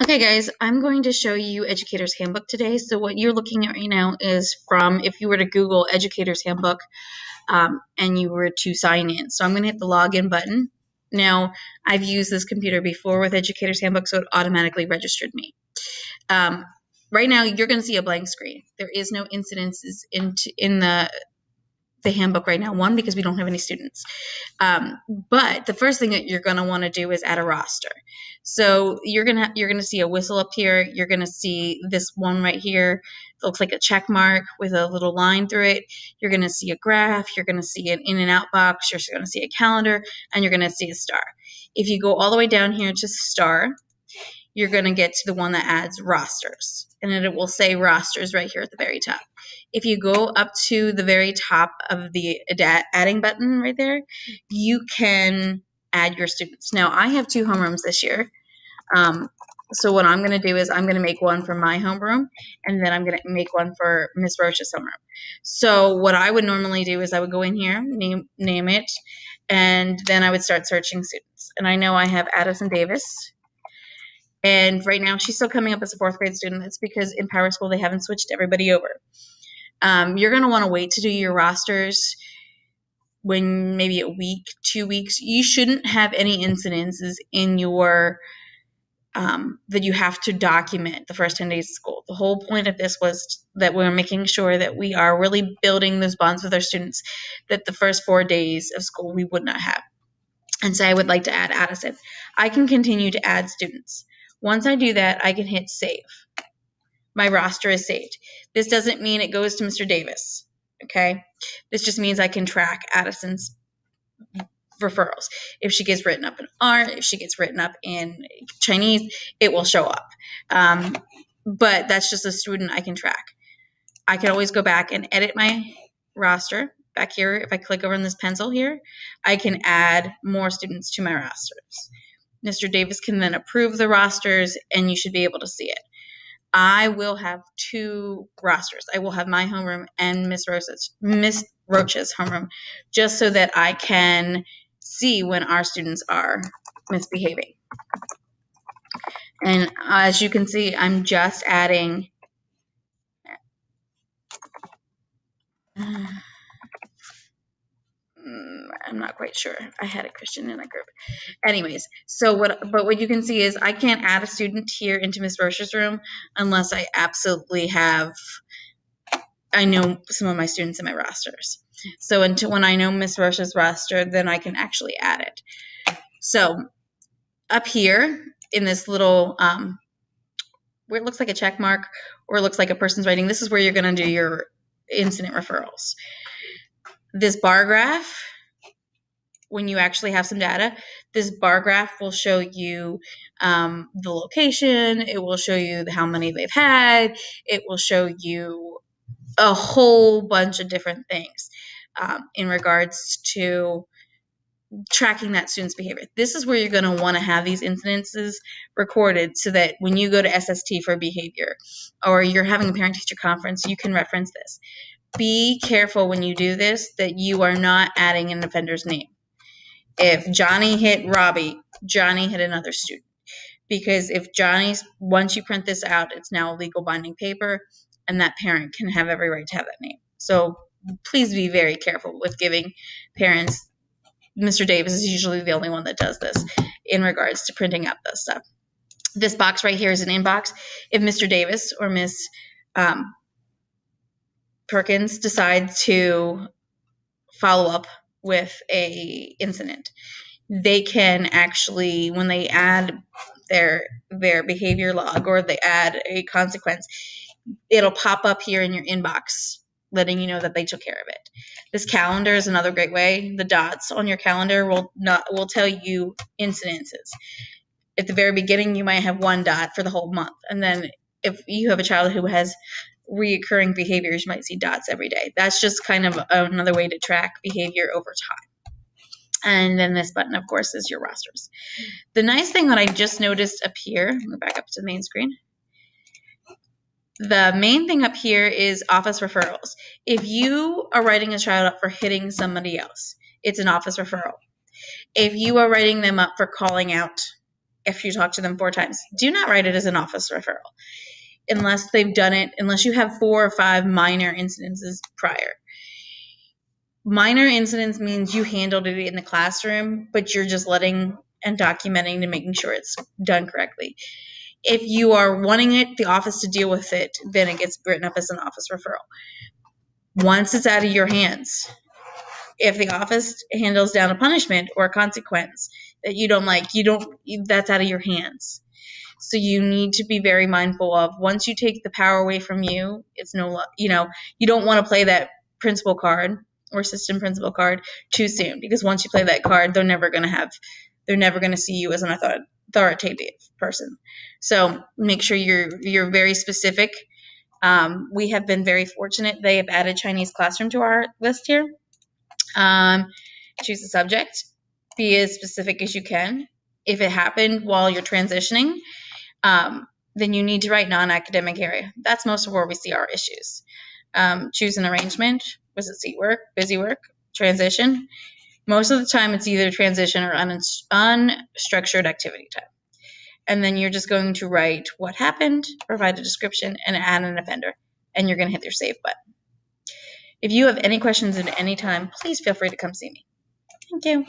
Hey guys, I'm going to show you Educator's Handbook today. So what you're looking at right now is from, if you were to Google Educator's Handbook and you were to sign in. So I'm going to hit the login button. Now, I've used this computer before with Educator's Handbook, so it automatically registered me. Right now, you're going to see a blank screen. There is no incidences in the handbook right now. One, because we don't have any students. But the first thing that you're going to want to do is add a roster. So you're gonna see a whistle up here. You're gonna see this one right here. It looks like a check mark with a little line through it. You're gonna see a graph. You're gonna see an in and out box. You're gonna see a calendar, and you're gonna see a star. If you go all the way down here to star, you're going to get to the one that adds rosters, and it will say rosters right here at the very top. If you go up to the very top of the adding button right there, you can add your students. Now, I have 2 homerooms this year. So what I'm going to do is I'm going to make one for my homeroom, and then I'm going to make one for Miss Rocha's homeroom. So what I would normally do is I would go in here, name it, and then I would start searching students. And I know I have Addison Davis. And right now, she's still coming up as a 4th grade student. That's because in Power School, they haven't switched everybody over. You're going to want to wait to do your rosters when maybe a week, 2 weeks. You shouldn't have any incidences in your that you have to document the first 10 days of school. The whole point of this was that we're making sure that we are really building those bonds with our students that the first 4 days of school we would not have. And so I would like to add Addison. I can continue to add students. Once I do that, I can hit save. My roster is saved. This doesn't mean it goes to Mr. Davis, okay? This just means I can track Addison's referrals. If she gets written up in art, if she gets written up in Chinese, it will show up. But that's just a student I can track. I can always go back and edit my roster. Back here, if I click over on this pencil here, I can add more students to my rosters. Mr. Davis can then approve the rosters, and you should be able to see it. I will have 2 rosters. I will have my homeroom and Miss Rocha's homeroom, just so that I can see when our students are misbehaving. And as you can see, I'm just adding I'm not quite sure. I had a Christian in that group. Anyways, but what you can see is I can't add a student here into Miss Rocha's room unless I absolutely I know some of my students in my rosters. So until when I know Miss Rocha's roster, then I can actually add it. So up here in this little, where it looks like a check mark or it looks like a person's writing, this is where you're going to do your incident referrals. This bar graph, when you actually have some data, this bar graph will show you the location. It will show you how many they've had. It will show you a whole bunch of different things in regards to tracking that student's behavior. This is where you're going to want to have these incidences recorded so that when you go to SST for behavior or you're having a parent-teacher conference, you can reference this. Be careful when you do this that you are not adding an offender's name. If Johnny hit Robbie, Johnny hit another student. Because if once you print this out, it's now a legal binding paper, and that parent can have every right to have that name. So please be very careful with giving parents. Mr. Davis is usually the only one that does this in regards to printing out this stuff. This box right here is an inbox. If Mr. Davis or Miss Perkins decide to follow up with a incident, they can actually, when they add their behavior log or they add a consequence, it'll pop up here in your inbox letting you know that they took care of it. This calendar is another great way. The dots on your calendar will tell you incidences. At the very beginning, you might have 1 dot for the whole month, and then if you have a child who has reoccurring behaviors, you might see dots every day. That's just kind of another way to track behavior over time. And then this button, of course, is your rosters. The nice thing that I just noticed up here, let me back up to the main screen. The main thing up here is office referrals. If you are writing a child up for hitting somebody else, it's an office referral. If you are writing them up for calling out after you talk to them 4 times. Do not write it as an office referral unless they've done it, unless you have 4 or 5 minor incidences prior. Minor incidents means you handled it in the classroom, but you're just letting and documenting and making sure it's done correctly. If you are wanting the office to deal with it, then it gets written up as an office referral. Once it's out of your hands, if the office handles down a punishment or a consequence that you don't like, that's out of your hands. So you need to be very mindful of, once you take the power away from you, it's you don't want to play that principal card or assistant principal card too soon, because once you play that card, they're never going to see you as an authoritative person. So make sure you're very specific. We have been very fortunate. They have added Chinese classroom to our list here. Choose a subject. Be as specific as you can. If it happened while you're transitioning, then you need to write non-academic area. That's most of where we see our issues. Choose an arrangement. Was it seat work, busy work, transition? Most of the time it's either transition or unstructured activity time. And then you're just going to write what happened, provide a description, and add an offender. And you're going to hit your save button. If you have any questions at any time, please feel free to come see me. Thank you.